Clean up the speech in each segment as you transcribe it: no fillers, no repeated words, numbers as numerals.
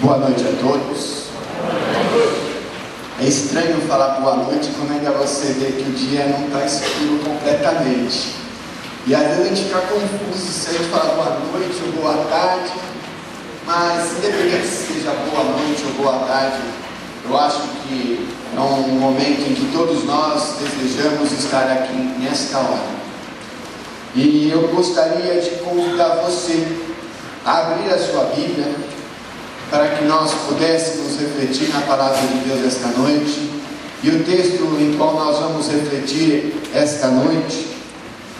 Boa noite a todos. É estranho falar boa noite quando ainda você vê que o dia não está escuro completamente. E às vezes a gente fica confuso se a gente fala boa noite ou boa tarde. Mas independente se seja boa noite ou boa tarde, eu acho que é um momento em que todos nós desejamos estar aqui nesta hora. E eu gostaria de convidar você a abrir a sua Bíblia para que nós pudéssemos refletir na Palavra de Deus esta noite. E o texto em qual nós vamos refletir esta noite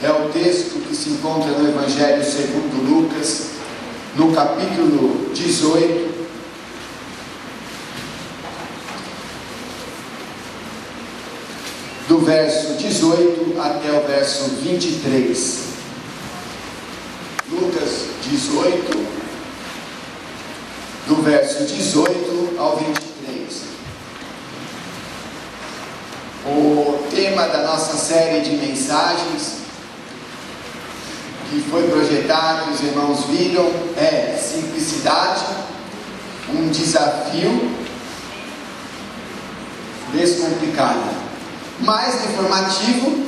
é o texto que se encontra no Evangelho segundo Lucas, no capítulo 18, do verso 18 até o verso 23. Lucas 18, do verso 18 ao 23. O tema da nossa série de mensagens que foi projetado, os irmãos viram, é simplicidade, um desafio descomplicado. Mais informativo,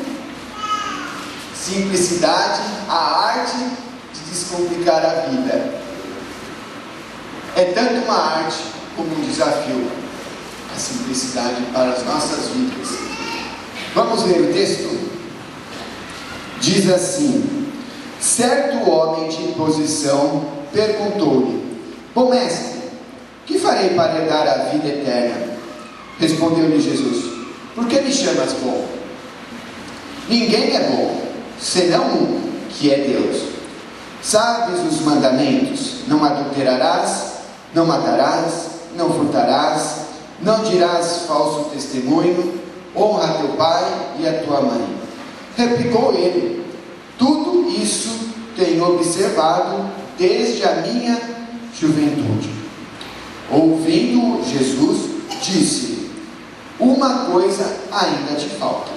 simplicidade, a arte de descomplicar a vida. É tanto uma arte como um desafio, a simplicidade para as nossas vidas. Vamos ler o texto? Diz assim: certo homem de posição perguntou-lhe: bom mestre, que farei para herdar a vida eterna? Respondeu-lhe Jesus: por que me chamas bom? Ninguém é bom, senão um, que é Deus. Sabes os mandamentos: não adulterarás, não matarás, não furtarás, não dirás falso testemunho, honra teu pai e a tua mãe. Replicou ele: tudo isso tenho observado desde a minha juventude. Ouvindo Jesus, disse: uma coisa ainda te falta.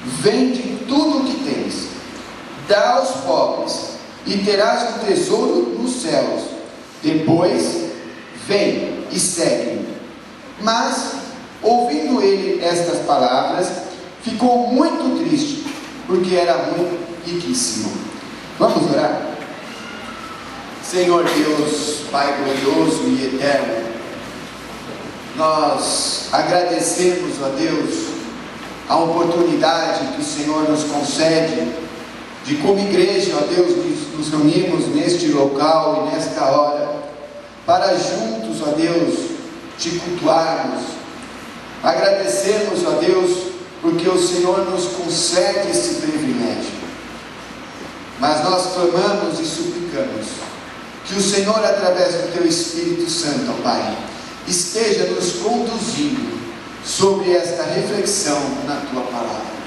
Vende tudo o que tens, dá aos pobres, e terás um tesouro nos céus. Depois, vem e segue-me. Mas, ouvindo ele estas palavras, ficou muito triste, porque era muito riquíssimo. Vamos orar? Senhor Deus, Pai glorioso e eterno, nós agradecemos a Deus a oportunidade que o Senhor nos concede de, como igreja, ó Deus, nos reunirmos neste local e nesta hora, para juntos, ó Deus, te cultuarmos. Agradecemos, ó Deus, porque o Senhor nos concede esse privilégio. Mas nós clamamos e suplicamos que o Senhor, através do teu Espírito Santo, ó Pai, esteja nos conduzindo sobre esta reflexão na tua palavra.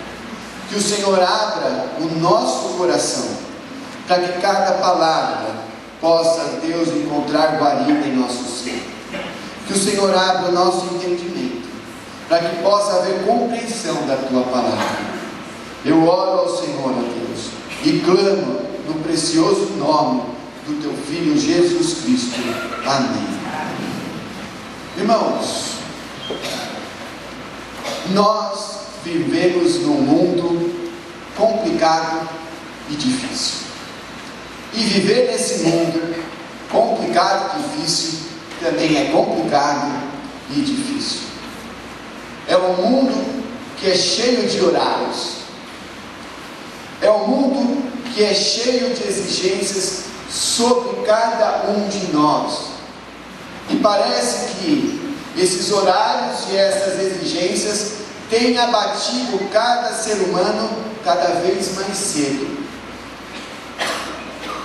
Que o Senhor abra o nosso coração, para que cada palavra possa, Deus, encontrar guarida em nosso ser. Que o Senhor abra o nosso entendimento, para que possa haver compreensão da tua palavra. Eu oro ao Senhor, ó Deus, e clamo no precioso nome do teu Filho Jesus Cristo. Amém. Irmãos, nós vivemos num mundo complicado e difícil. E viver nesse mundo complicado e difícil também é complicado e difícil. É um mundo que é cheio de horários. É um mundo que é cheio de exigências sobre cada um de nós. E parece que esses horários e essas exigências têm abatido cada ser humano cada vez mais cedo.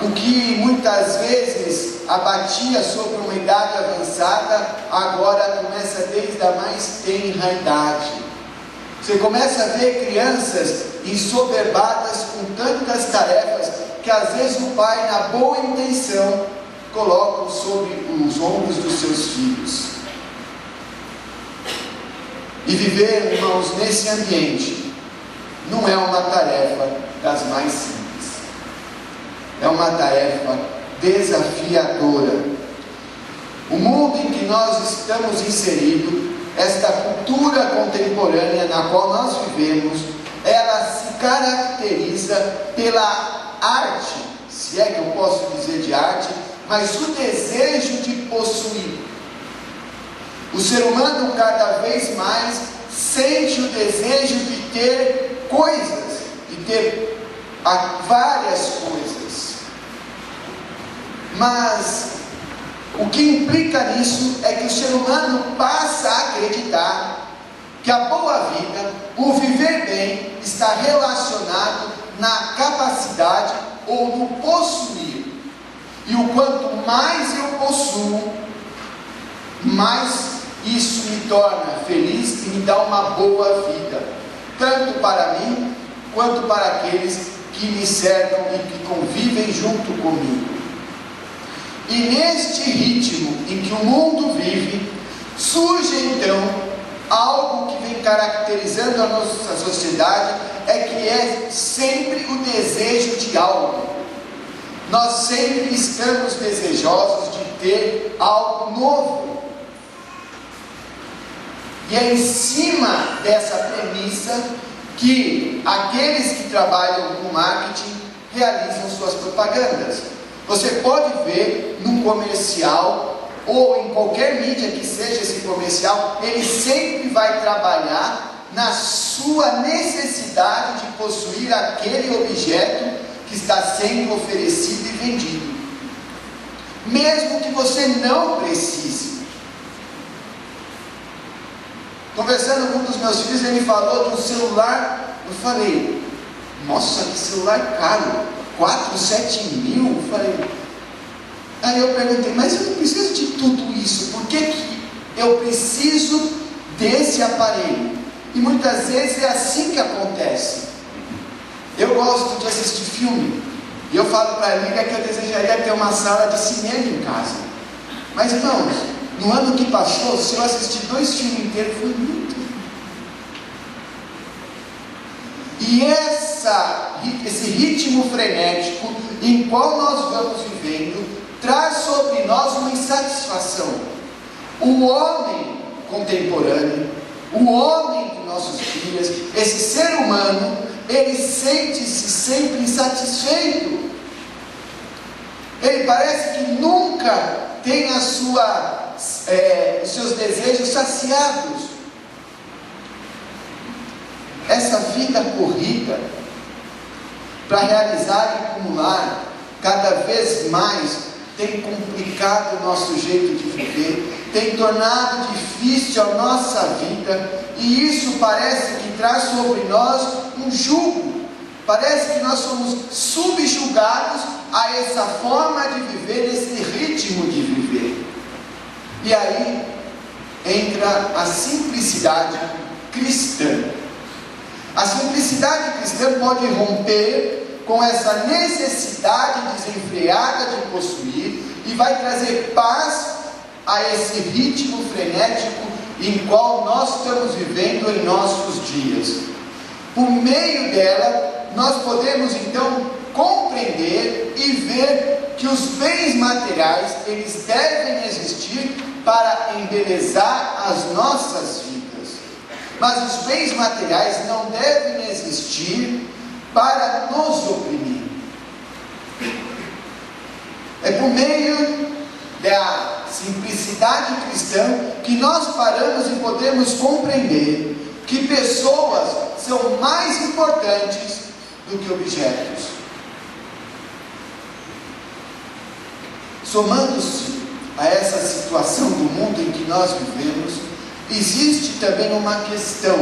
O que muitas vezes abatia sobre uma idade avançada, agora começa desde a mais tenra idade. Você começa a ver crianças ensoberbadas com tantas tarefas, que às vezes o pai, na boa intenção, coloca sobre os ombros dos seus filhos. E viver, irmãos, nesse ambiente não é uma tarefa das mais simples. É uma tarefa desafiadora. O mundo em que nós estamos inseridos, esta cultura contemporânea na qual nós vivemos, ela se caracteriza pela arte, se é que eu posso dizer de arte, mas o desejo de possuir. O ser humano cada vez mais sente o desejo de ter coisas, de ter várias coisas. Mas o que implica nisso é que o ser humano passa a acreditar que a boa vida, o viver bem, está relacionado na capacidade ou no possuir. E o quanto mais eu possuo, mais isso me torna feliz e me dá uma boa vida, tanto para mim quanto para aqueles que me cercam e que convivem junto comigo. E neste ritmo em que o mundo vive, surge então algo que vem caracterizando a nossa sociedade, é que é sempre o desejo de algo. Nós sempre estamos desejosos de ter algo novo. E é em cima dessa premissa que aqueles que trabalham com marketing realizam suas propagandas. Você pode ver num comercial ou em qualquer mídia que seja esse comercial, ele sempre vai trabalhar na sua necessidade de possuir aquele objeto que está sendo oferecido e vendido, mesmo que você não precise. Conversando com um dos meus filhos, ele falou de um celular. Eu falei, nossa, que celular caro, 4, 7 mil. Eu falei, aí eu perguntei, mas eu não preciso de tudo isso, por que eu preciso desse aparelho? E muitas vezes é assim que acontece. Eu gosto de assistir filme, e eu falo para a Lívia que eu desejaria ter uma sala de cinema em casa. Mas irmãos, no ano que passou, se eu assistir 2 filmes inteiros, foi muito. E esse ritmo frenético em qual nós vamos vivendo, traz sobre nós uma insatisfação. O homem contemporâneo, o homem de nossos dias, esse ser humano, ele sente-se sempre insatisfeito. Ele parece que nunca tem os seus desejos saciados. Essa vida corrida para realizar e acumular cada vez mais tem complicado o nosso jeito de viver, tem tornado difícil a nossa vida, e isso parece que traz sobre nós um jugo. Parece que nós somos subjugados a essa forma de viver, esse ritmo de viver. E aí entra a simplicidade cristã. A simplicidade cristã pode romper com essa necessidade desenfreada de possuir e vai trazer paz a esse ritmo frenético em qual nós estamos vivendo em nossos dias. Por meio dela, nós podemos então compreender e ver que os bens materiais, eles devem existir para embelezar as nossas vidas. Mas os bens materiais não devem existir para nos oprimir. É por meio da simplicidade cristã que nós paramos e podemos compreender que pessoas são mais importantes do que objetos. Somando-se a essa situação do mundo em que nós vivemos, existe também uma questão,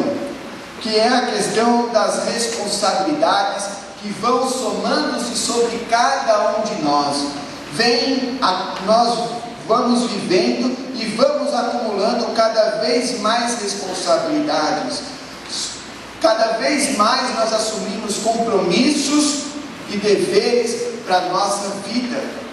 que é a questão das responsabilidades que vão somando-se sobre cada um de nós. Nós vamos vivendo e vamos acumulando cada vez mais responsabilidades. Cada vez mais nós assumimos compromissos e deveres para a nossa vida.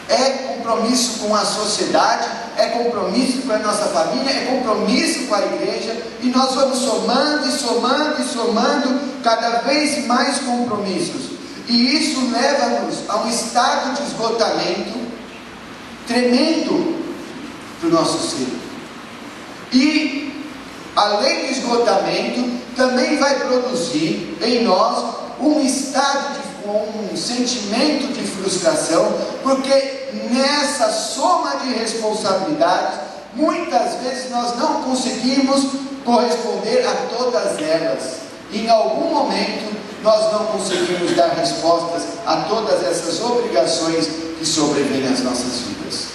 É compromisso com a sociedade, é compromisso com a nossa família, é compromisso com a igreja, e nós vamos somando e somando e somando cada vez mais compromissos, e isso leva-nos a um estado de esgotamento tremendo, para o nosso ser. E, além do esgotamento, também vai produzir em nós um sentimento de frustração, porque nessa soma de responsabilidades, muitas vezes nós não conseguimos corresponder a todas elas. Em algum momento nós não conseguimos dar respostas a todas essas obrigações que sobrevêm às nossas vidas.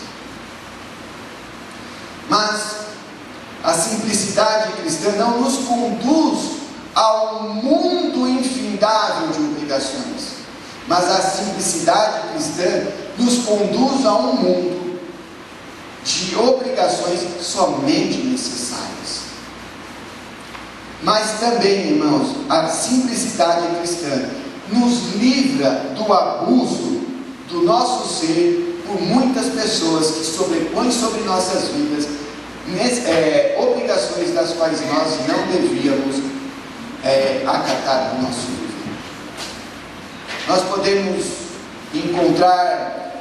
Mas a simplicidade cristã não nos conduz a um mundo infindável de obrigações, mas a simplicidade cristã nos conduz a um mundo de obrigações somente necessárias. Mas também, irmãos, a simplicidade cristã nos livra do abuso do nosso ser por muitas pessoas que sobrepõem sobre nossas vidas obrigações das quais nós não devíamos acatar no nosso viver. Nós podemos encontrar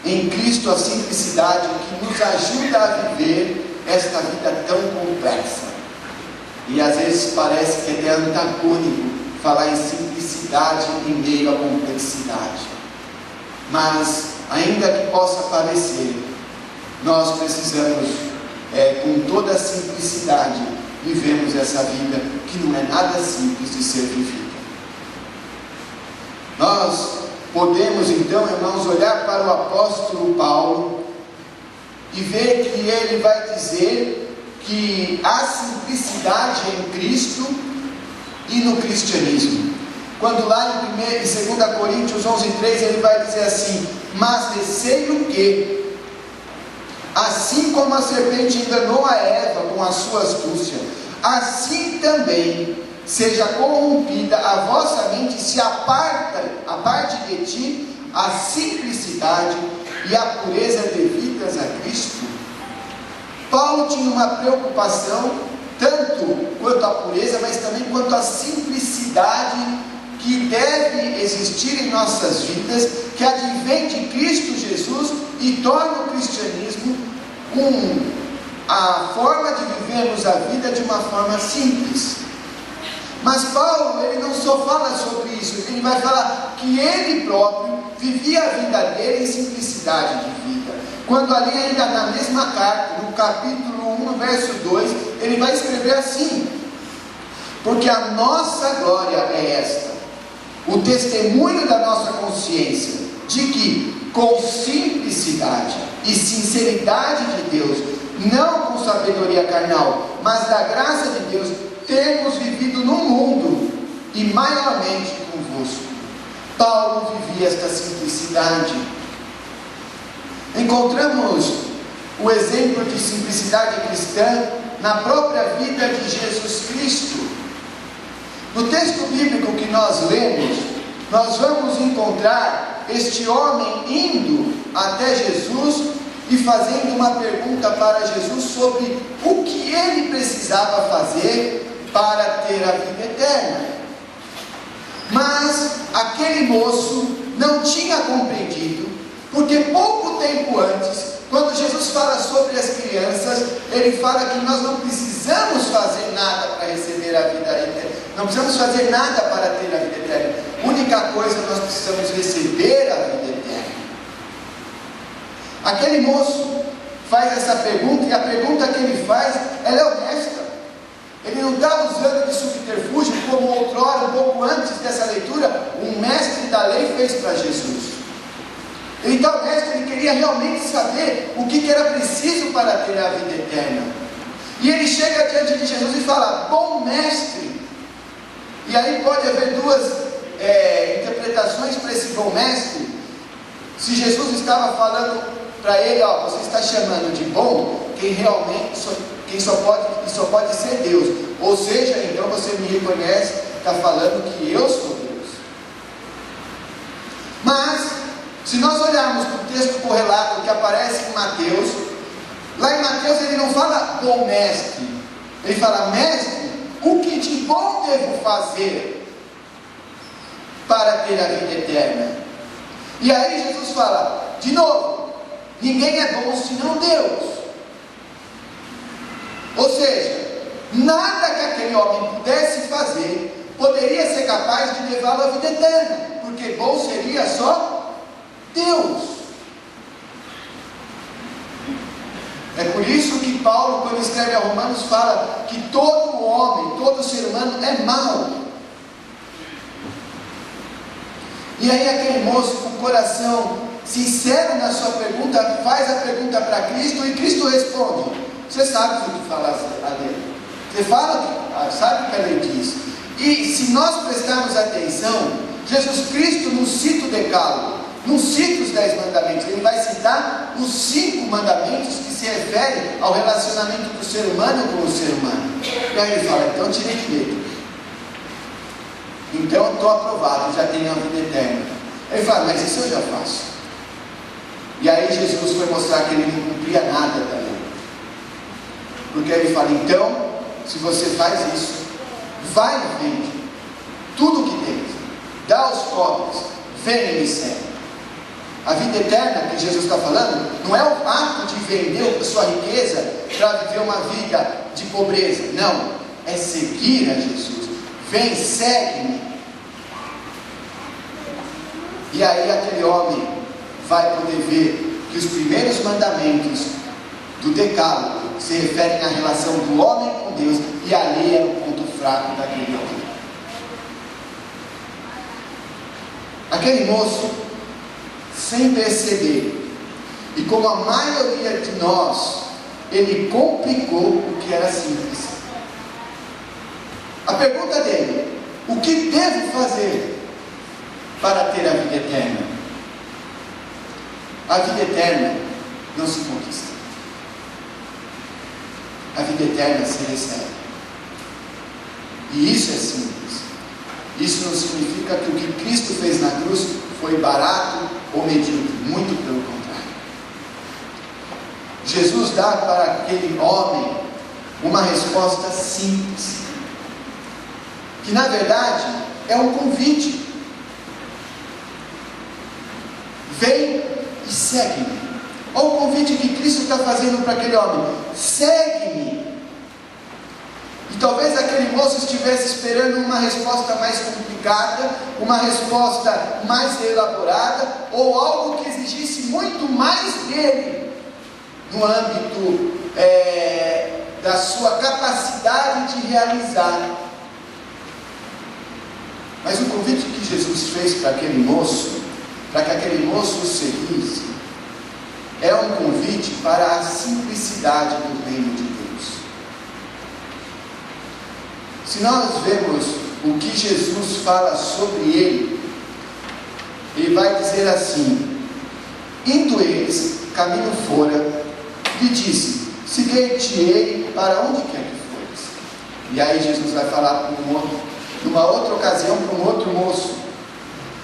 em Cristo a simplicidade que nos ajuda a viver esta vida tão complexa. E às vezes parece que é até antagônico falar em simplicidade em meio à complexidade. Mas, ainda que possa parecer, nós precisamos, com toda a simplicidade, vivemos essa vida que não é nada simples de ser vivida. Nós podemos então, irmãos, olhar para o apóstolo Paulo e ver que ele vai dizer que há simplicidade em Cristo e no cristianismo. Quando lá em 2 Coríntios 11:3 ele vai dizer assim: mas receio que, assim como a serpente enganou a Eva com a sua astúcia, assim também seja corrompida a vossa mente, se aparte de ti a simplicidade e a pureza devidas a Cristo. Paulo tinha uma preocupação tanto quanto à pureza, mas também quanto à simplicidade que deve existir em nossas vidas, que advém de Cristo Jesus e torna o cristianismo a forma de vivermos a vida de uma forma simples. Mas Paulo, ele não só fala sobre isso, ele vai falar que ele próprio vivia a vida dele em simplicidade de vida. Quando ali ainda na mesma carta, no capítulo 1, verso 2, ele vai escrever assim: porque a nossa glória é esta, o testemunho da nossa consciência, de que com simplicidade e sinceridade de Deus, não com sabedoria carnal, mas da graça de Deus, temos vivido no mundo, e maiormente convosco. Paulo vivia esta simplicidade. Encontramos o exemplo de simplicidade cristã na própria vida de Jesus Cristo. No texto bíblico que nós lemos, nós vamos encontrar este homem indo até Jesus e fazendo uma pergunta para Jesus sobre o que ele precisava fazer para ter a vida eterna. Mas aquele moço não tinha compreendido, porque pouco tempo antes, quando Jesus fala sobre as crianças, ele fala que nós não precisamos fazer nada para receber a vida eterna, não precisamos fazer nada para ter a vida eterna. A única coisa, nós precisamos receber a vida eterna. Aquele moço faz essa pergunta, e a pergunta que ele faz, ela é honesta. Ele não está usando de subterfúgio, como outrora, um pouco antes dessa leitura, um mestre da lei fez para Jesus. Então o mestre, ele queria realmente saber o que era preciso para ter a vida eterna. E ele chega diante de Jesus e fala: bom mestre. E aí pode haver duas interpretações para esse bom mestre. Se Jesus estava falando para ele: ó, você está chamando de bom quem realmente quem só pode ser Deus. Ou seja, então você me reconhece, está falando que eu sou Deus. Mas se nós olharmos para o texto correlato que aparece em Mateus, lá em Mateus ele não fala bom mestre, ele fala: mestre, o que de bom devo fazer para ter a vida eterna? E aí Jesus fala, de novo, ninguém é bom senão Deus. Ou seja, nada que aquele homem pudesse fazer poderia ser capaz de levá-lo à vida eterna, porque bom seria só Deus. É por isso que Paulo, quando escreve a Romanos, fala que todo homem, todo ser humano é mau. E aí aquele moço com o coração sincero na sua pergunta, faz a pergunta para Cristo, e Cristo responde: você sabe o que fala a lei, você fala, sabe o que a lei diz. E se nós prestarmos atenção, Jesus Cristo não cita o decálogo, não cita os 10 mandamentos, ele vai citar os 5 mandamentos que se referem ao relacionamento do ser humano com o ser humano. E aí ele fala: então tirei de letra, então estou aprovado, já tenho a vida eterna. Ele fala: mas isso eu já faço. E aí Jesus foi mostrar que ele não cumpria nada da lei, porque ele fala: então, se você faz isso, vai e vende tudo o que tens, dá aos pobres, venha e me segue. A vida eterna que Jesus está falando não é o ato de vender a sua riqueza para viver uma vida de pobreza, não, é seguir a Jesus. Vem, segue-me. E aí aquele homem vai poder ver que os primeiros mandamentos do decálogo se referem à relação do homem com Deus, e a lei é o ponto fraco daquele homem. Aquele moço, sem perceber, e como a maioria de nós, ele complicou o que era simples. A pergunta dele: o que devo fazer para ter a vida eterna? A vida eterna não se conquista, a vida eterna se recebe. E isso é simples. Isso não significa que o que Cristo fez na cruz foi barato ou medíocre, muito pelo contrário. Jesus dá para aquele homem uma resposta simples, que na verdade é um convite: vem e segue-me. Olha o convite que Cristo está fazendo para aquele homem: segue-me. E talvez aquele moço estivesse esperando uma resposta mais complicada, uma resposta mais elaborada, ou algo que exigisse muito mais dele, no âmbito da sua capacidade de realizar. Mas o convite que Jesus fez para aquele moço, para que aquele moço o seguisse, é um convite para a simplicidade do reino de Deus. Se nós vemos o que Jesus fala sobre ele, ele vai dizer assim: indo eles, caminho fora, lhe disse: seguir-te-ei para onde quer que fores. E aí Jesus vai falar numa outra ocasião para um outro moço.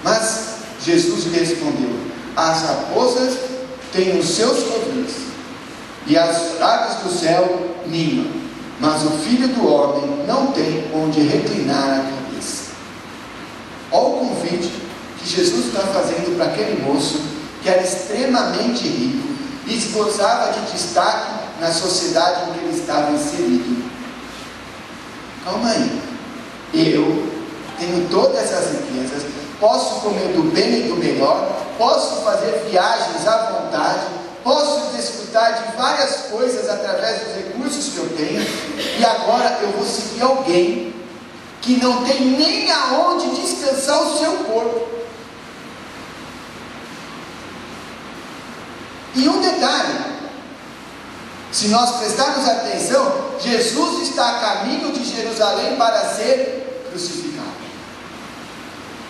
Mas Jesus lhe respondeu: as raposas têm os seus covis, e as aves do céu ninham, mas o Filho do Homem não tem onde reclinar a cabeça. Olha o convite que Jesus está fazendo para aquele moço que era extremamente rico e gozava de destaque na sociedade em que ele estava inserido. Calma aí, eu tenho todas as riquezas, posso comer do bem e do melhor, posso fazer viagens à vontade, posso desfrutar de várias coisas através dos recursos que eu tenho, e agora eu vou seguir alguém que não tem nem aonde descansar o seu corpo. E um detalhe: se nós prestarmos atenção, Jesus está a caminho de Jerusalém para ser crucificado.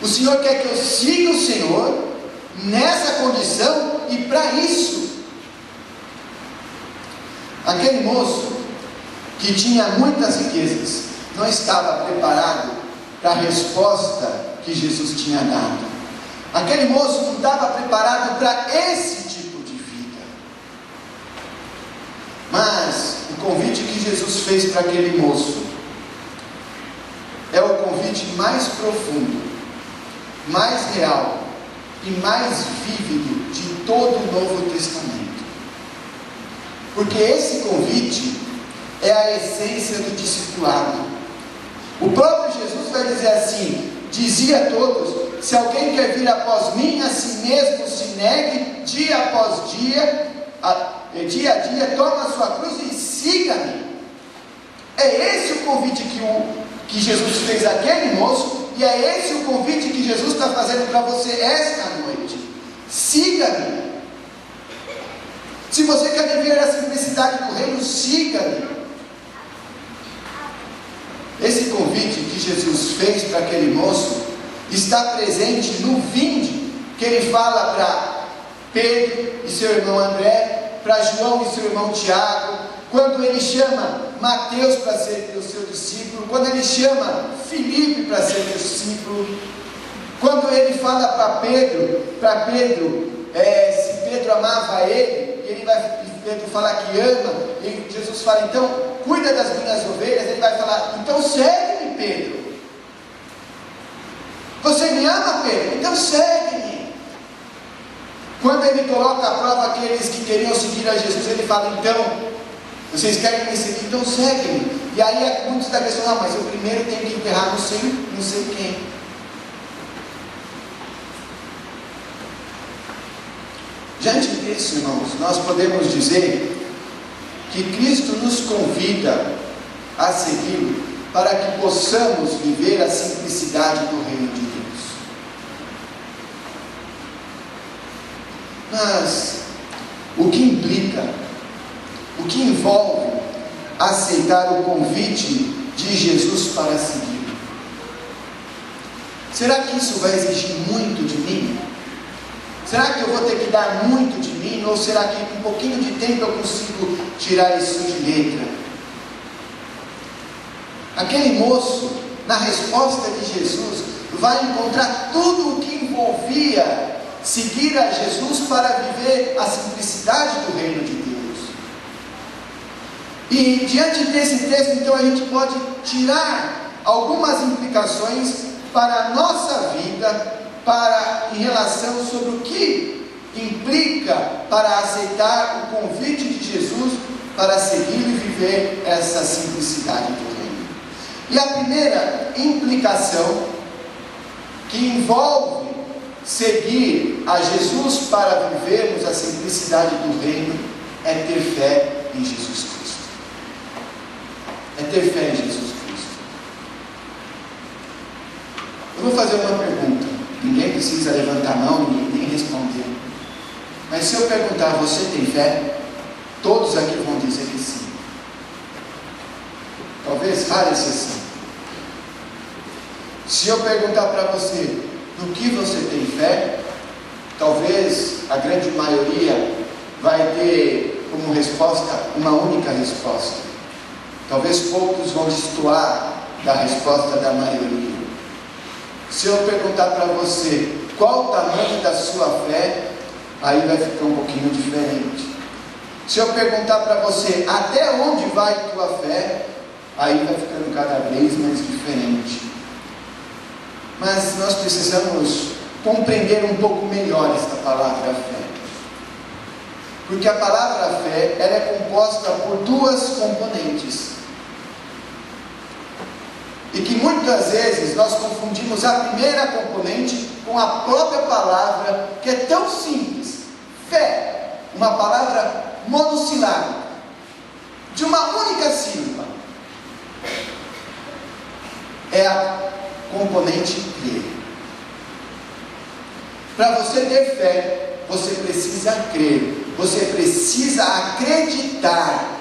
O Senhor quer que eu siga o Senhor nessa condição, e para isso, aquele moço que tinha muitas riquezas não estava preparado para a resposta que Jesus tinha dado. Aquele moço não estava preparado para esse tipo de vida. Mas o convite que Jesus fez para aquele moço é o convite mais profundo, mais real e mais vívido de todo o Novo Testamento. Porque esse convite é a essência do discipulado. O próprio Jesus vai dizer assim: dizia a todos: se alguém quer vir após mim, a si mesmo se negue, dia após dia, dia a dia, toma a sua cruz e siga-me. É esse o convite que Jesus fez àquele moço, e é esse o convite que Jesus está fazendo para você esta noite. Siga-me. Se você quer viver a simplicidade do reino, siga-me. Esse convite que Jesus fez para aquele moço está presente no vinde, que ele fala para Pedro e seu irmão André, para João e seu irmão Tiago, quando ele chama Mateus para ser o seu discípulo, quando ele chama Filipe para ser discípulo, quando ele fala para Pedro, se Pedro amava ele, Pedro fala que ama, e Jesus fala: então cuida das minhas ovelhas. Ele vai falar: então segue-me, Pedro. Você me ama, Pedro? Então segue-me. Quando ele coloca à prova aqueles que queriam seguir a Jesus, ele fala: então, vocês querem me seguir? Então segue-me. E aí muitos da questão: não, mas eu primeiro tenho que enterrar não sei quem. Diante disso, irmãos, nós podemos dizer que Cristo nos convida a segui-lo para que possamos viver a simplicidade do reino de Deus. Mas o que implica, o que envolve aceitar o convite de Jesus para segui-lo? Será que isso vai exigir muito de mim? Será que eu vou ter que dar muito de mim? Ou será que com um pouquinho de tempo eu consigo tirar isso de letra? Aquele moço, na resposta de Jesus, vai encontrar tudo o que envolvia seguir a Jesus para viver a simplicidade do reino de Deus. E diante desse texto, então, a gente pode tirar algumas implicações para a nossa vida, em relação sobre o que implica para aceitar o convite de Jesus para seguir e viver essa simplicidade do reino. E a primeira implicação que envolve seguir a Jesus para vivermos a simplicidade do reino é ter fé em Jesus Cristo. É ter fé em Jesus Cristo. Eu vou fazer uma pergunta. Ninguém precisa levantar a mão nem responder. Mas se eu perguntar: você tem fé? Todos aqui vão dizer que sim. Talvez rara exceção. Se eu perguntar para você: no que você tem fé? Talvez a grande maioria vai ter como resposta uma única resposta. Talvez poucos vão destoar da resposta da maioria. Se eu perguntar para você qual o tamanho da sua fé, aí vai ficar um pouquinho diferente. Se eu perguntar para você até onde vai tua fé, aí vai ficando cada vez mais diferente. Mas nós precisamos compreender um pouco melhor esta palavra fé. Porque a palavra fé, ela é composta por duas componentes. E que muitas vezes nós confundimos a primeira componente com a própria palavra, que é tão simples. Fé, uma palavra monossilábica, de uma única sílaba. É a componente crer. Para você ter fé, você precisa crer, você precisa acreditar.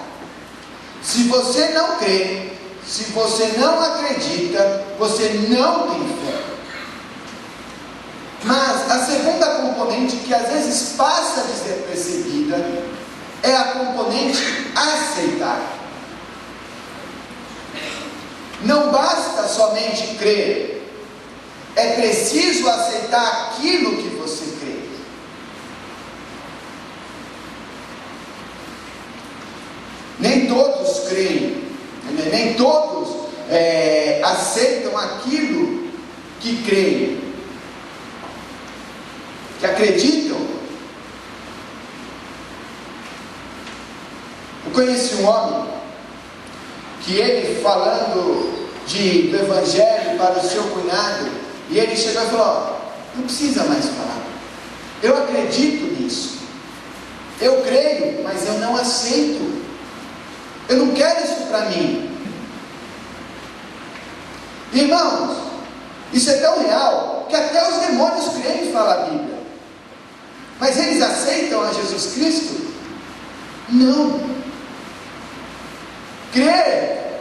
Se você não crê, se você não acredita, você não tem fé. Mas a segunda componente, que às vezes passa despercebida, é a componente aceitar. Não basta somente crer, é preciso aceitar aquilo que você crê. Nem todos creem, nem todos aceitam aquilo que creem, que acreditam. Eu conheci um homem que ele falando do evangelho para o seu cunhado, e ele chegou e falou: não precisa mais falar, eu acredito nisso, eu creio, mas eu não aceito, eu não quero isso para mim. Irmãos, isso é tão real que até os demônios creem, fala a Bíblia. Mas eles aceitam a Jesus Cristo? Não. Crer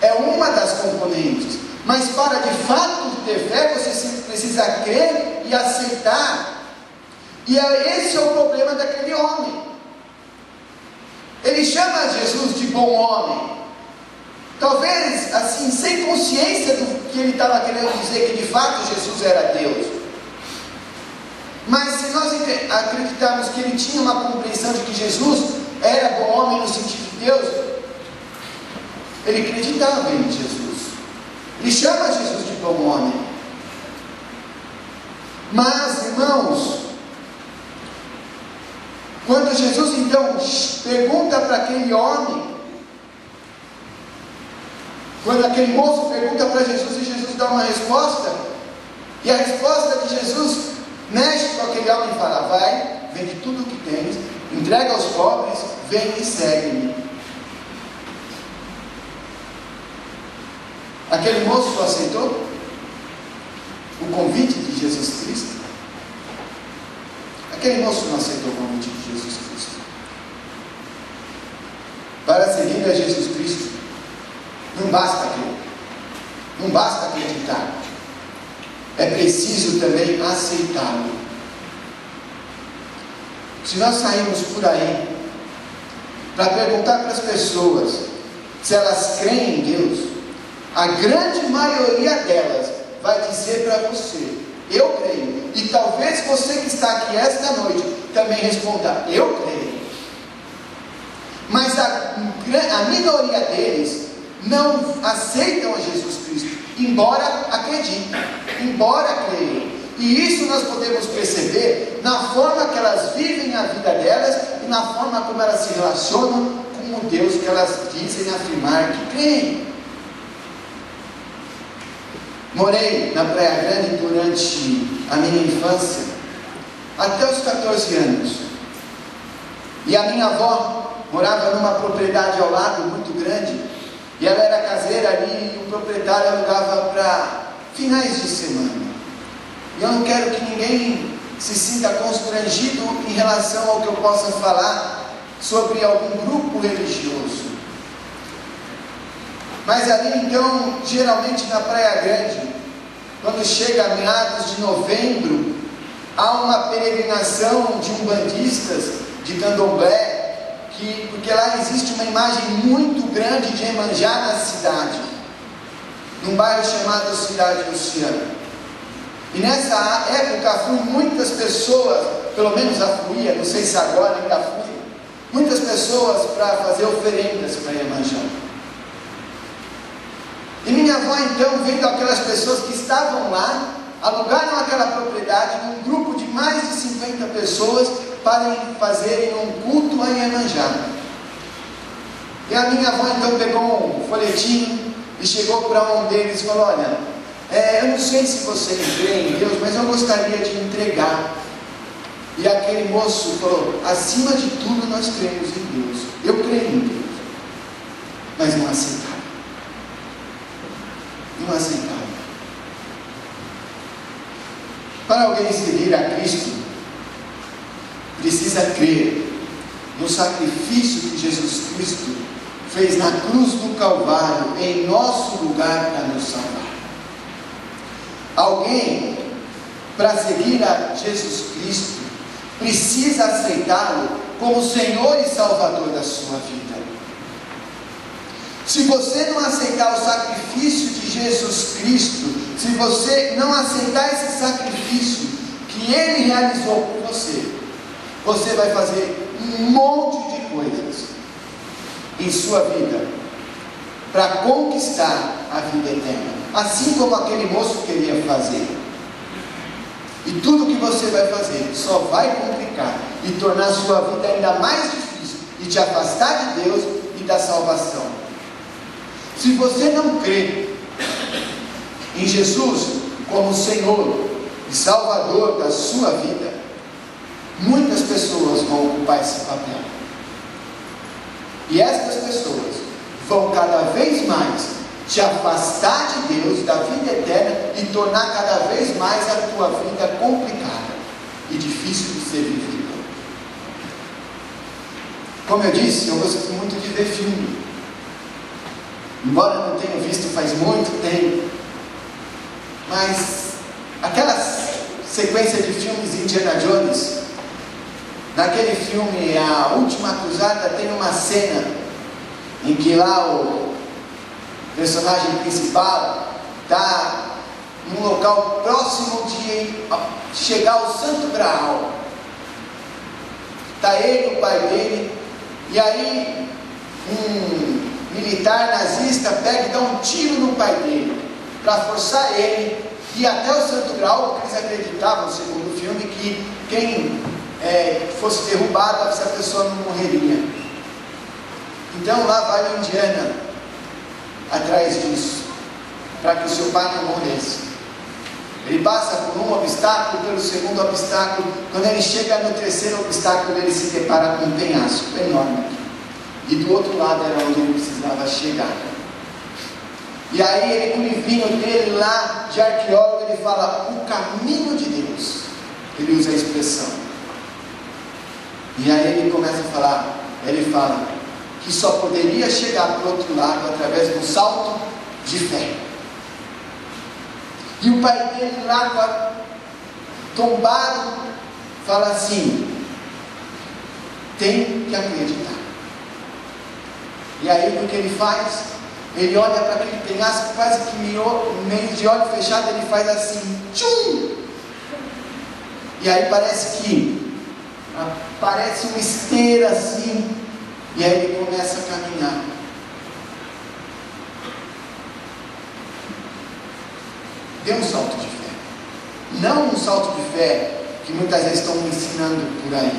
é uma das componentes, mas para de fato ter fé, você precisa crer e aceitar. E esse é o problema daquele homem. Ele chama Jesus de bom homem, talvez assim, sem consciência do que ele estava querendo dizer, que de fato Jesus era Deus. Mas se nós acreditarmos que ele tinha uma compreensão de que Jesus era bom homem no sentido de Deus, ele acreditava em Jesus, ele chama Jesus de bom homem. Mas, irmãos, quando Jesus então pergunta para aquele homem, quando aquele moço pergunta para Jesus e Jesus dá uma resposta, e a resposta de Jesus mexe com aquele homem e fala: vai, vende tudo o que tens, entrega aos pobres, vem e segue-me. Aquele moço aceitou o convite de Jesus Cristo? Aquele moço não aceitou o convite de Jesus Cristo. Para seguir a Jesus Cristo, não basta crer, não basta acreditar, é preciso também aceitá-lo. Se nós sairmos por aí para perguntar para as pessoas se elas creem em Deus, a grande maioria delas vai dizer para você: eu creio. E talvez você que está aqui esta noite também responda: eu creio. Mas a minoria deles não aceitam a Jesus Cristo, embora acreditem, embora creiam. E isso nós podemos perceber na forma que elas vivem a vida delas e na forma como elas se relacionam com o Deus que elas dizem afirmar que creem. Morei na Praia Grande durante a minha infância, até os 14 anos. E a minha avó morava numa propriedade ao lado muito grande, e ela era caseira ali, e o proprietário alugava para finais de semana. E eu não quero que ninguém se sinta constrangido em relação ao que eu possa falar sobre algum grupo religioso. Mas ali então, geralmente na Praia Grande, quando chega a meados de novembro, há uma peregrinação de umbandistas, de candomblé, porque lá existe uma imagem muito grande de Iemanjá na cidade, num bairro chamado Cidade Luciana. E nessa época fui muitas pessoas, pelo menos afluía, não sei se agora ainda fui, muitas pessoas para fazer oferendas para Iemanjá. E minha avó então, vendo aquelas pessoas que estavam lá, alugaram aquela propriedade num grupo de mais de 50 pessoas para fazerem um culto a Iemanjá. E a minha avó então pegou um folhetinho e chegou para um deles e falou: olha, eu não sei se você crê em Deus, mas eu gostaria de entregar. E aquele moço falou: acima de tudo nós cremos em Deus, eu creio em Deus, mas não aceitava. Não aceitava. Para alguém seguir a Cristo, precisa crer no sacrifício que Jesus Cristo fez na cruz do Calvário, em nosso lugar, para nos salvar. Alguém, para seguir a Jesus Cristo, precisa aceitá-lo como Senhor e Salvador da sua vida. Se você não aceitar o sacrifício de Jesus Cristo, se você não aceitar esse sacrifício que Ele realizou por você, você vai fazer um monte de coisas em sua vida para conquistar a vida eterna, assim como aquele moço queria fazer. E tudo que você vai fazer só vai complicar e tornar a sua vida ainda mais difícil e te afastar de Deus e da salvação. Se você não crê em Jesus como Senhor e Salvador da sua vida, muitas pessoas vão ocupar esse papel. E essas pessoas vão cada vez mais te afastar de Deus, da vida eterna, e tornar cada vez mais a tua vida complicada e difícil de ser vivida. Como eu disse, eu gosto muito de ver filme. Embora não tenha visto faz muito tempo, mas aquela sequência de filmes de Indiana Jones, naquele filme A Última Cruzada, tem uma cena em que lá o personagem principal está num local próximo de chegar ao Santo Graal. Está ele e o pai dele, e aí um militar nazista pega e dá um tiro no pai dele, para forçar ele a ir até o Santo Graal, porque eles acreditavam, segundo o filme, que quem fosse derrubado, essa pessoa não morreria. Então lá vai o Indiana atrás disso, para que o seu pai não morresse. Ele passa por um obstáculo, pelo segundo obstáculo. Quando ele chega no terceiro obstáculo, ele se depara com um penhasco enorme, e do outro lado era onde ele precisava chegar. E aí ele, com o livrinho dele lá de arqueólogo, ele fala: o caminho de Deus. Ele usa a expressão. E aí ele começa a falar, ele fala que só poderia chegar para o outro lado através de um salto de fé. E o pai dele lá, tombado, fala assim: tem que acreditar. E aí o que ele faz? Ele olha para aquele penhasco, quase que meio de olho fechado, ele faz assim, tchum! E aí parece uma esteira assim, e aí ele começa a caminhar. Dê um salto de fé. Não um salto de fé que muitas vezes estão me ensinando por aí,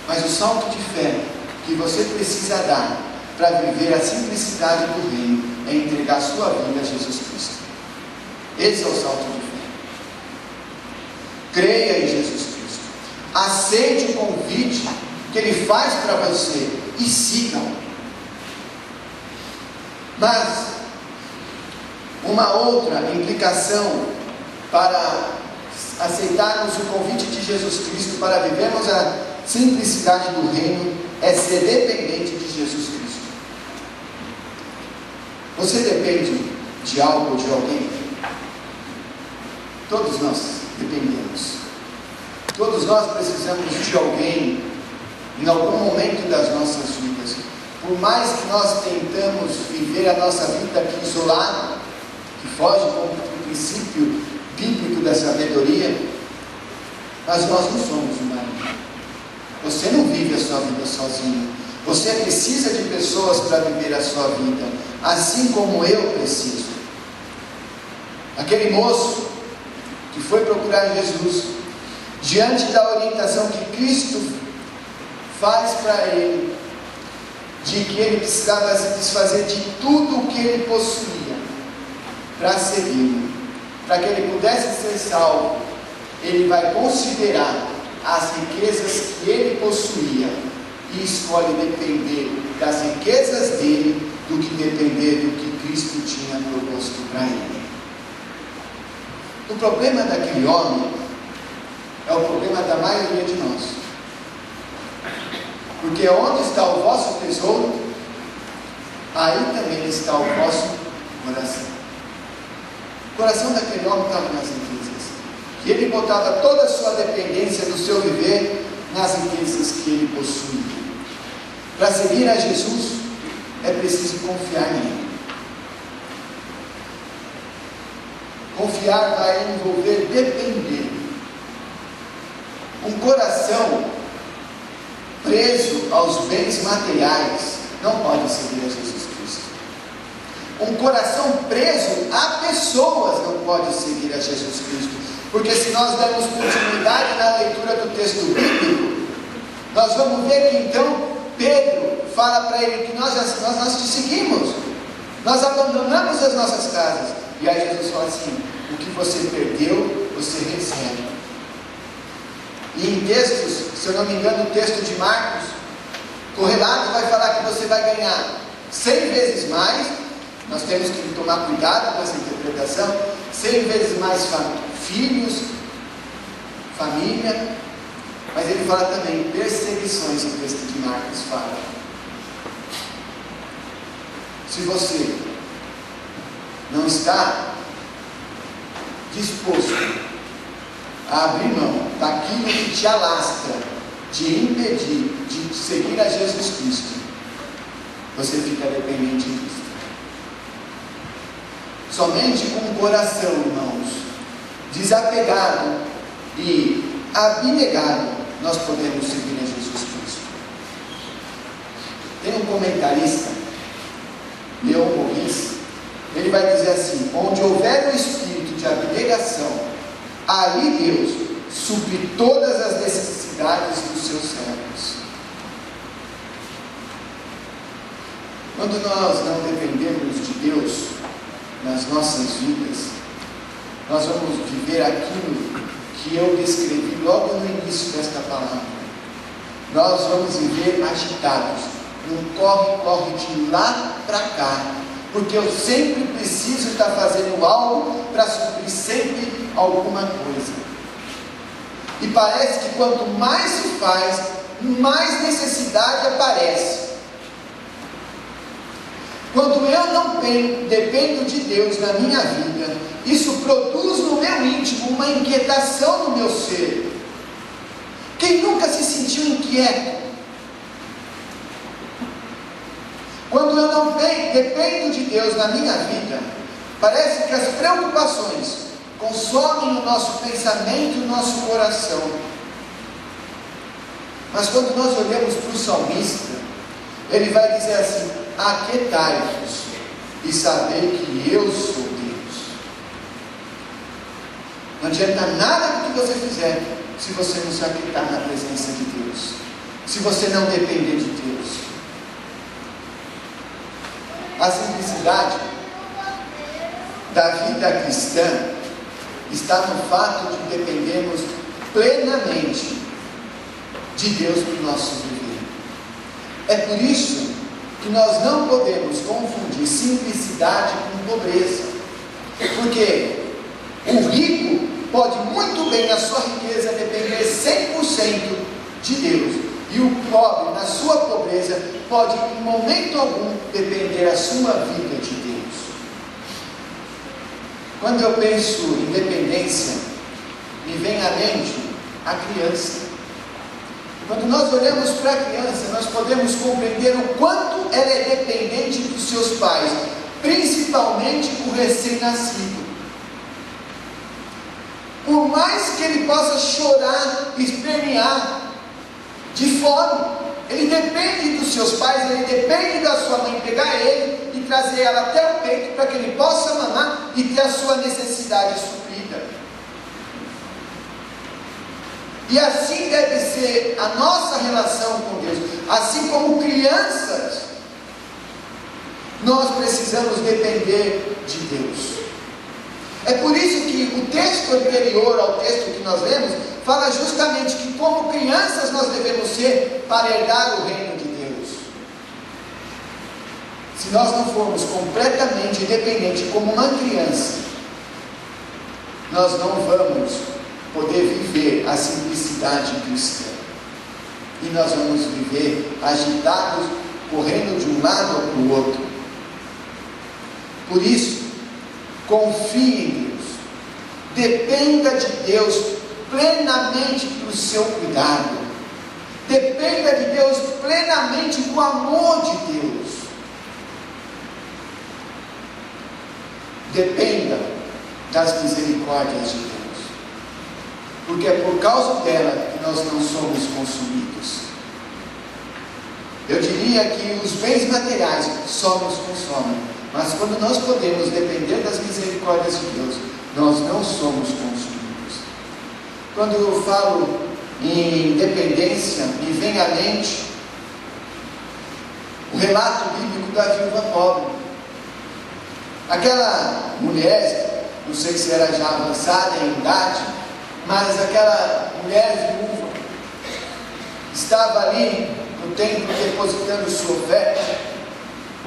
mas o salto de fé que você precisa dar para viver a simplicidade do reino é entregar sua vida a Jesus Cristo. Esse é o salto de fé. Creia em Jesus Cristo. Aceite o convite que Ele faz para você e siga-o. Mas uma outra implicação para aceitarmos o convite de Jesus Cristo para vivermos a simplicidade do reino é ser dependente de Jesus Cristo. Você depende de algo ou de alguém? Todos nós dependemos. Todos nós precisamos de alguém em algum momento das nossas vidas. Por mais que nós tentamos viver a nossa vida aqui isolado, que foge do princípio bíblico da sabedoria, mas nós não somos humanos. Você não vive a sua vida sozinho. Você precisa de pessoas para viver a sua vida, assim como eu preciso. Aquele moço que foi procurar Jesus, diante da orientação que Cristo faz para ele, de que ele precisava se desfazer de tudo o que ele possuía para segui-lo, para que ele pudesse ser salvo, ele vai considerar as riquezas que ele possuía e escolhe depender das riquezas dele do que depender do que Cristo tinha proposto para ele. O problema daquele homem é o problema da maioria de nós, porque onde está o vosso tesouro, aí também está o vosso coração. O coração daquele homem estava nas riquezas, e ele botava toda a sua dependência do seu viver nas riquezas que ele possuía. Para seguir a Jesus, é preciso confiar nele. Confiar vai envolver depender. Um coração preso aos bens materiais não pode seguir a Jesus Cristo. Um coração preso a pessoas não pode seguir a Jesus Cristo. Porque se nós dermos continuidade na leitura do texto bíblico, nós vamos ver que então Pedro fala para ele que nós te seguimos. Nós abandonamos as nossas casas. E aí Jesus fala assim: o que você perdeu, você recebe. E em textos, se eu não me engano, o texto de Marcos, correlato vai falar que você vai ganhar 100 vezes mais. Nós temos que tomar cuidado com essa interpretação. 100 vezes mais filhos, família. Mas ele fala também perseguições, o texto de Marcos fala. Se você não está disposto a abrir mão daquilo que te alastra, te impedir de seguir a Jesus Cristo, você fica dependente disso. Somente com o coração, irmãos, desapegado e abnegado, nós podemos seguir a Jesus Cristo. Tem um comentarista, Leon Morris, ele vai dizer assim: onde houver um espírito de abnegação, ali Deus supre todas as necessidades dos seus servos. Quando nós não dependemos de Deus nas nossas vidas, nós vamos viver aquilo que eu descrevi logo no início desta palavra. Nós vamos viver agitados, num corre-corre de lá para cá, porque eu sempre preciso estar fazendo algo para suprir sempre alguma coisa. E parece que quanto mais se faz, mais necessidade aparece. Quando eu não dependo de Deus na minha vida, isso produz no meu íntimo uma inquietação no meu ser. Quem nunca se sentiu inquieto? Quando eu não dependo de Deus na minha vida, parece que as preocupações consomem o nosso pensamento e o nosso coração. Mas quando nós olhamos para o salmista, ele vai dizer assim: aquietai-vos e sabei que eu sou Deus. Não adianta nada do que você fizer se você não se aquietar na presença de Deus, se você não depender de Deus. A simplicidade da vida cristã está no fato de dependermos plenamente de Deus para o nosso viver. É por isso que nós não podemos confundir simplicidade com pobreza, porque o rico pode muito bem na sua riqueza depender 100% de Deus, e o pobre na sua pobreza pode em momento algum depender a sua vida de Deus. Quando eu penso em dependência, me vem à mente a criança. Quando nós olhamos para a criança, nós podemos compreender o quanto ela é dependente dos seus pais, principalmente o recém-nascido. Por mais que ele possa chorar, espernear de fome, ele depende dos seus pais, ele depende da sua mãe pegar ele e trazer ela até o peito para que ele possa mamar e ter a sua necessidade suprida. E assim deve ser a nossa relação com Deus. Assim como crianças, nós precisamos depender de Deus. É por isso que o texto anterior ao texto que nós lemos fala justamente que como crianças nós devemos ser para herdar o reino de Deus. Se nós não formos completamente dependentes como uma criança, nós não vamos poder viver a simplicidade cristã. E nós vamos viver agitados, correndo de um lado para o outro. Por isso, confie em Deus. Dependa de Deus plenamente do seu cuidado. Dependa de Deus plenamente do amor de Deus. Dependa das misericórdias de Deus. Porque é por causa dela que nós não somos consumidos. Eu diria que os bens materiais só nos consomem, mas quando nós podemos depender das misericórdias de Deus, nós não somos consumidos. Quando eu falo em dependência, me vem à mente o relato bíblico da viúva pobre. Aquela mulher, não sei se era já avançada em idade, mas aquela mulher viúva estava ali no templo depositando sua oferta,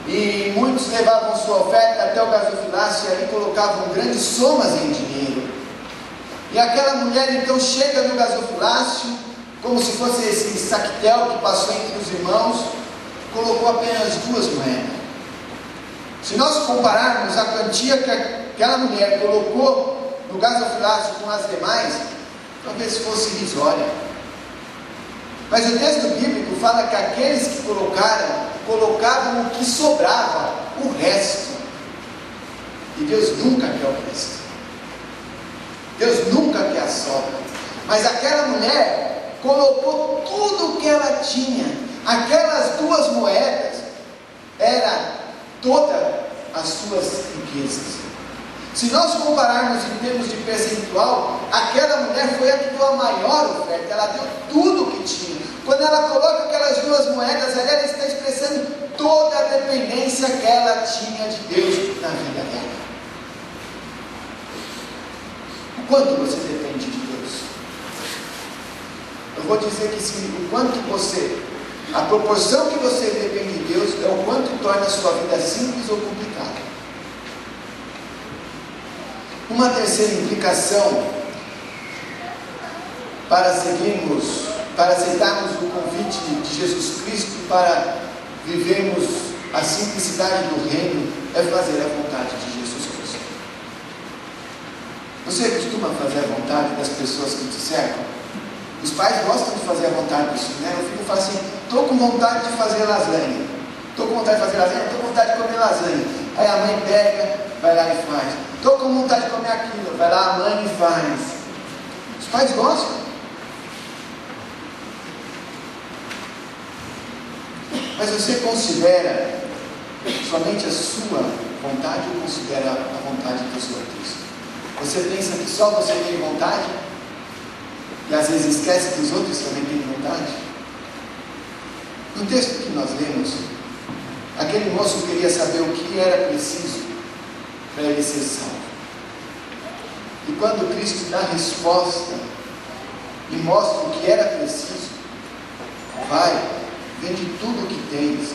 e muitos levavam sua oferta até o gasofilácio e ali colocavam grandes somas em dinheiro. E aquela mulher então chega no gasofilácio, como se fosse esse saquetel que passou entre os irmãos, colocou apenas 2 moedas. Se nós compararmos a quantia que aquela mulher colocou no gasofilácio com as demais, talvez fosse irrisória. Mas o texto bíblico fala que aqueles que colocavam o que sobrava, o resto. E Deus nunca quer o resto. Deus nunca quer a sobra. Mas aquela mulher colocou tudo o que ela tinha. Aquelas 2 moedas era todas as suas riquezas. Se nós compararmos em termos de percentual, aquela mulher foi a que deu a maior oferta. Ela deu tudo o que tinha. Quando ela coloca aquelas 2 moedas ali, ela está expressando toda a dependência que ela tinha de Deus na vida dela. O quanto você depende de Deus? Eu vou dizer que o quanto a proporção que você depende de Deus é o quanto torna a sua vida simples ou complicada. Uma terceira implicação para aceitarmos o convite de Jesus Cristo para vivermos a simplicidade do reino é fazer a vontade de Jesus Cristo. Você costuma fazer a vontade das pessoas que te cercam? Os pais gostam de fazer a vontade dos filhos, né? O filho fala assim: estou com vontade de fazer lasanha. Estou com vontade de fazer lasanha? Estou com vontade de comer lasanha. Aí a mãe pega, vai lá e faz. Estou com vontade de comer aquilo, vai lá a mãe e faz. Os pais gostam. Mas você considera somente a sua vontade ou considera a vontade dos outros? Você pensa que só você tem vontade? E às vezes esquece que os outros também têm vontade? No texto que nós lemos, aquele moço queria saber o que era preciso para ele ser salvo. E quando Cristo dá a resposta e mostra o que era preciso, vai, vende tudo o que tens,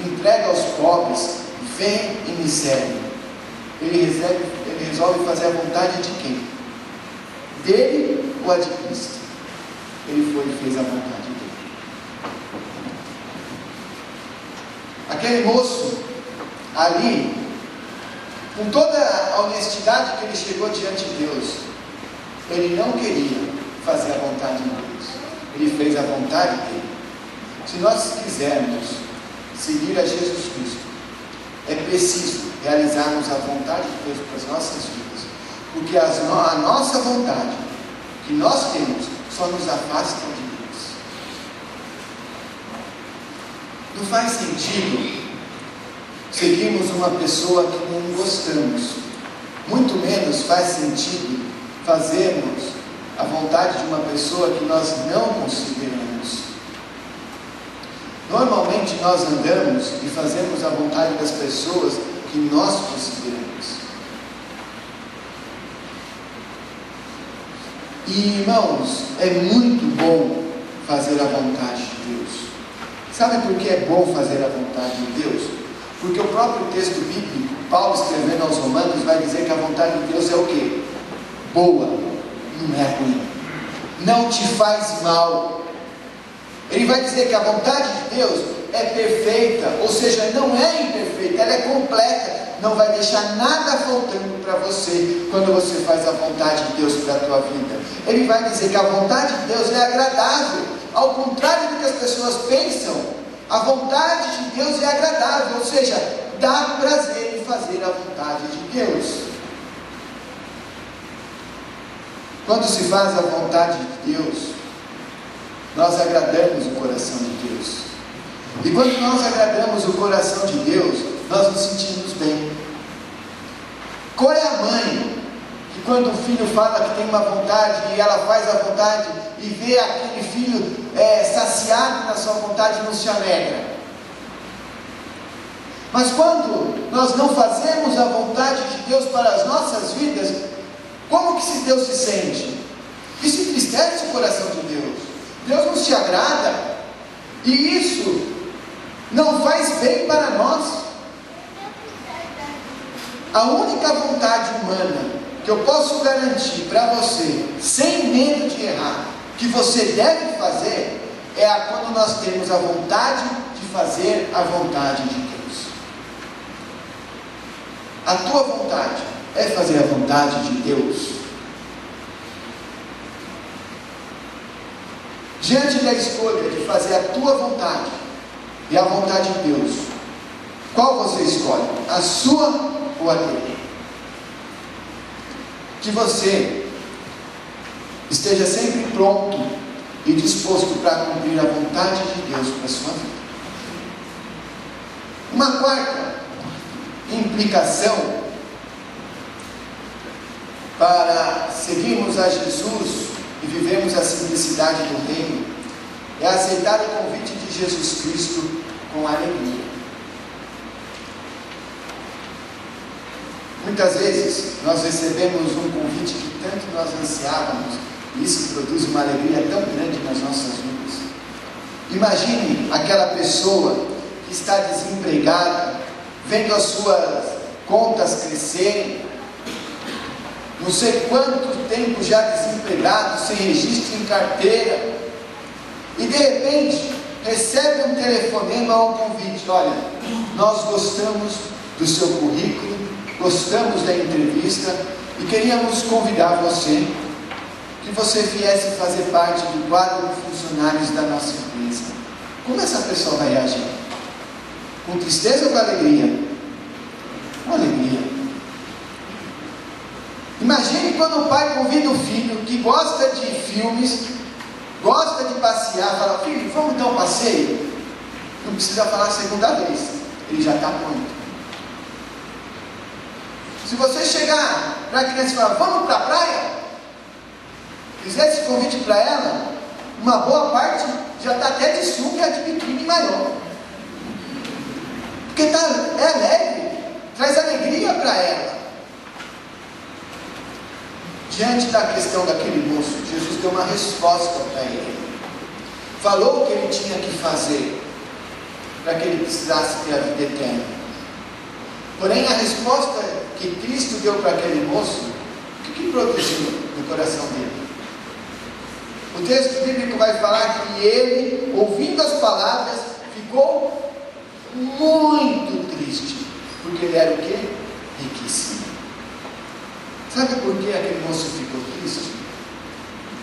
entrega aos pobres, vem e me segue. Ele resolve fazer a vontade de quem? Dele ou a de Cristo? Ele foi e fez a vontade dele. Aquele moço ali, com toda a honestidade que ele chegou diante de Deus, ele não queria fazer a vontade de Deus, ele fez a vontade dele. Se nós quisermos seguir a Jesus Cristo, é preciso realizarmos a vontade de Deus para as nossas vidas, porque a nossa vontade que nós temos só nos afasta de Deus. Não faz sentido seguirmos uma pessoa que não gostamos, muito menos faz sentido fazermos a vontade de uma pessoa que nós não consideramos. Normalmente nós andamos e fazemos a vontade das pessoas que nós consideramos. E irmãos, é muito bom fazer a vontade de Deus. Sabe por que é bom fazer a vontade de Deus? Porque o próprio texto bíblico, Paulo escrevendo aos Romanos, vai dizer que a vontade de Deus é o quê? Boa, não é ruim, não te faz mal. Ele vai dizer que a vontade de Deus é perfeita, ou seja, não é imperfeita, ela é completa, não vai deixar nada faltando para você quando você faz a vontade de Deus para a tua vida. Ele vai dizer que a vontade de Deus é agradável, ao contrário do que as pessoas pensam, a vontade de Deus é agradável, ou seja, dá prazer em fazer a vontade de Deus. Quando se faz a vontade de Deus, nós agradamos o coração de Deus. E quando nós agradamos o coração de Deus, nós nos sentimos bem. Qual é a mãe que quando o filho fala que tem uma vontade e ela faz a vontade e vê aquele filho saciado na sua vontade, não se alegra? Mas quando nós não fazemos a vontade de Deus para as nossas vidas, como que Deus se sente? Isso entristece o coração de Deus. Deus não se agrada, e isso não faz bem para nós. A única vontade humana que eu posso garantir para você, sem medo de errar, que você deve fazer, é quando nós temos a vontade de fazer a vontade de Deus. A tua vontade é fazer a vontade de Deus? Diante da escolha de fazer a tua vontade e a vontade de Deus, qual você escolhe? A sua ou a dele? Que você esteja sempre pronto e disposto para cumprir a vontade de Deus para a sua vida. Uma quarta implicação para seguirmos a Jesus e vivemos a simplicidade do reino é aceitar o convite de Jesus Cristo com alegria. Muitas vezes nós recebemos um convite que tanto nós ansiávamos, e isso produz uma alegria tão grande nas nossas vidas. Imagine aquela pessoa que está desempregada, vendo as suas contas crescerem, não sei quanto tempo já desempregado, sem registro em carteira, e de repente recebe um telefonema ou um convite: olha, nós gostamos do seu currículo, gostamos da entrevista e queríamos convidar você, que você viesse fazer parte do quadro de funcionários da nossa empresa. Como essa pessoa vai reagir? Com tristeza ou com alegria? Com alegria. Imagine quando o pai convida o filho que gosta de filmes, gosta de passear, fala: filho, vamos dar um passeio? Não precisa falar a segunda vez, ele já está pronto. Se você chegar para a criança e falar: vamos para a praia, fizer esse convite para ela, uma boa parte já está até de sunga, de biquíni maior, porque é alegre, traz alegria para ela. Diante da questão daquele moço, Jesus deu uma resposta para ele, falou o que ele tinha que fazer para que ele precisasse ter a vida eterna. Porém, a resposta que Cristo deu para aquele moço, o que produziu no coração dele? O texto bíblico vai falar que ele, ouvindo as palavras, ficou muito triste, porque ele era o quê? Riquíssimo. Sabe por que aquele moço ficou triste?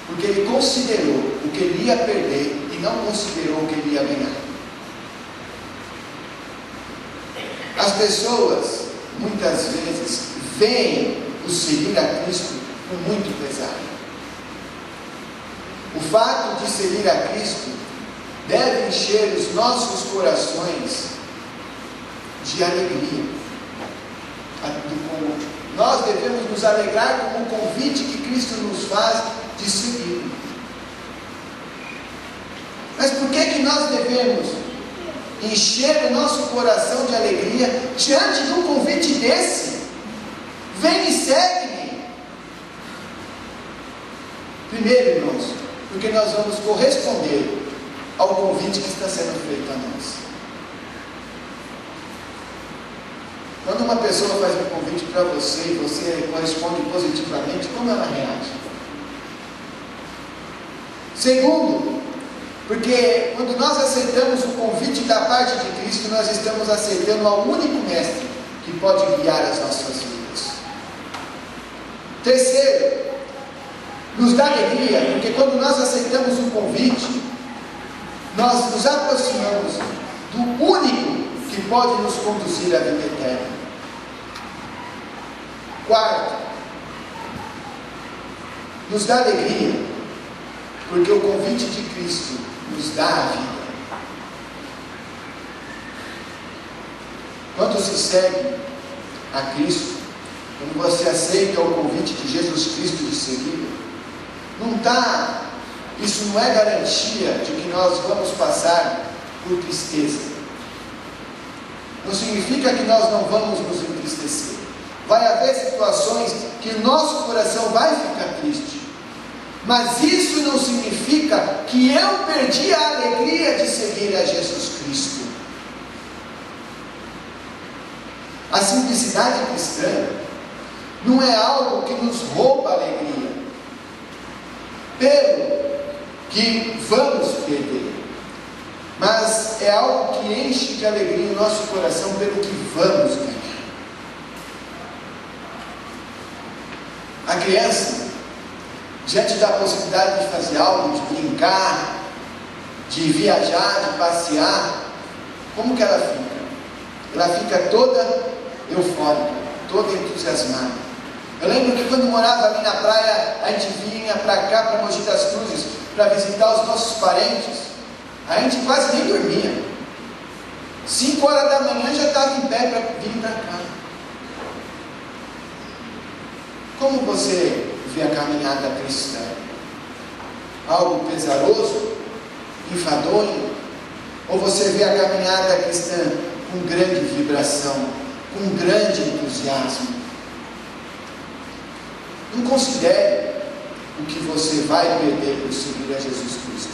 Porque ele considerou o que ele ia perder e não considerou o que ele ia ganhar. As pessoas, muitas vezes, veem o seguir a Cristo com muito pesar. O fato de seguir a Cristo deve encher os nossos corações de alegria. Nós devemos nos alegrar com o convite que Cristo nos faz de seguir. Mas por que nós devemos encher o nosso coração de alegria diante de um convite desse? Vem e segue-me. Primeiro, irmãos, porque nós vamos corresponder ao convite que está sendo feito a nós. Quando uma pessoa faz um convite para você e você corresponde positivamente, como ela reage? Segundo, porque quando nós aceitamos o convite da parte de Cristo, nós estamos aceitando ao único mestre que pode guiar as nossas vidas. Terceiro, nos dá alegria, porque quando nós aceitamos o convite, nós nos aproximamos do único que pode nos conduzir à vida eterna. Quarto, nos dá alegria, porque o convite de Cristo nos dá a vida. Quando se segue a Cristo, quando você aceita o convite de Jesus Cristo de seguir, isso não é garantia de que nós vamos passar por tristeza. não significa que nós não vamos nos entristecer. Vai haver situações que o nosso coração vai ficar triste. Mas isso não significa que eu perdi a alegria de seguir a Jesus Cristo. A simplicidade cristã não é algo que nos rouba a alegria, pelo que vamos perder, mas é algo que enche de alegria o nosso coração pelo que vamos ganhar. A criança, diante da possibilidade de fazer algo, de brincar, de viajar, de passear, como que ela fica? Ela fica toda eufórica, toda entusiasmada. Eu lembro que quando morava ali na praia, a gente vinha para cá, para Mogi das Cruzes, para visitar os nossos parentes. A gente quase nem dormia. 5 horas da manhã já estava em pé para vir para cá. Como você vê a caminhada cristã? Algo pesaroso? Enfadonho? Ou você vê a caminhada cristã com grande vibração, com grande entusiasmo? Não considere o que você vai perder por seguir a Jesus Cristo,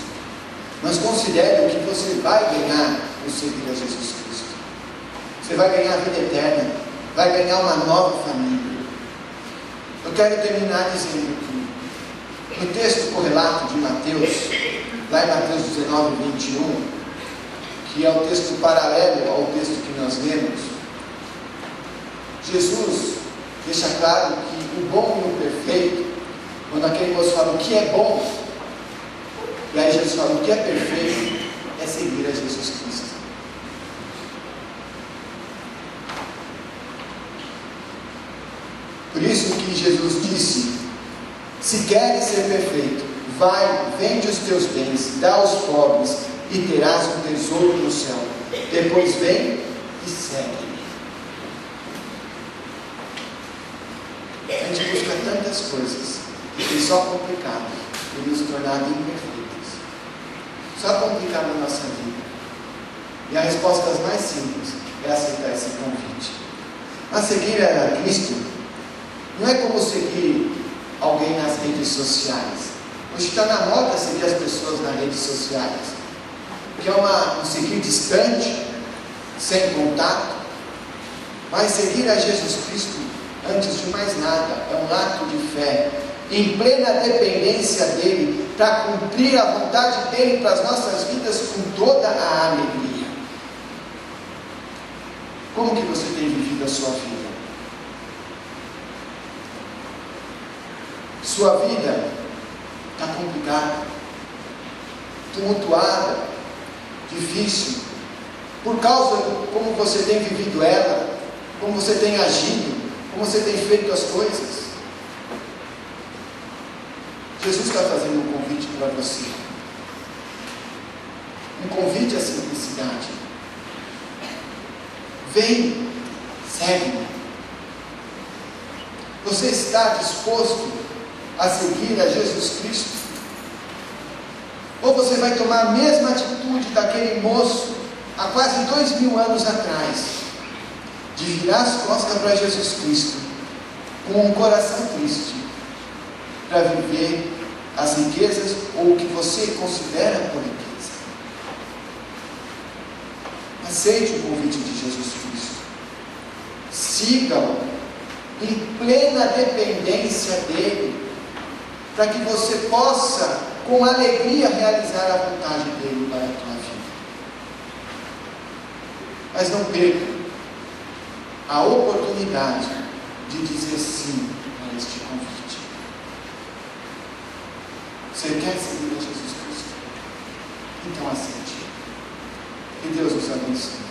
mas considere o que você vai ganhar por seguir a Jesus Cristo. Você vai ganhar a vida eterna, vai ganhar uma nova família. Eu quero terminar dizendo que no texto correlato de Mateus, lá em Mateus 19, 21, que é o texto paralelo ao texto que nós lemos, Jesus deixa claro que o bom e o perfeito, quando aquele moço fala o que é bom, e aí Jesus fala o que é perfeito, é seguir a Jesus Cristo. Por isso que Jesus disse: se queres ser perfeito, vai, vende os teus bens, dá aos pobres, e terás um tesouro no céu. Depois vem e segue-me. A gente busca tantas coisas que tem só complicado e nos tornado imperfeitos, só complicado a nossa vida. E a resposta mais simples é aceitar esse convite. A seguir a Cristo não é como seguir alguém nas redes sociais. Hoje está na moda seguir as pessoas nas redes sociais, que é um seguir distante, sem contato. Mas seguir a Jesus Cristo, antes de mais nada, é um ato de fé, em plena dependência dEle, para cumprir a vontade dEle para as nossas vidas com toda a alegria. Como que você tem vivido a sua vida? Sua vida está complicada, tumultuada, difícil, por causa de como você tem vivido ela, como você tem agido, como você tem feito as coisas. Jesus está fazendo um convite para você, um convite à simplicidade. Vem, segue-me. Você está disposto a seguir a Jesus Cristo? Ou você vai tomar a mesma atitude daquele moço há quase 2000 anos atrás, de virar as costas para Jesus Cristo, com um coração triste, para viver as riquezas ou o que você considera por riqueza? Aceite o convite de Jesus Cristo, siga-o em plena dependência dEle, para que você possa, com alegria, realizar a vontade dEle para a tua vida. Mas não perca a oportunidade de dizer sim a este convite. Você quer seguir a Jesus Cristo? Então aceite. Que Deus nos abençoe.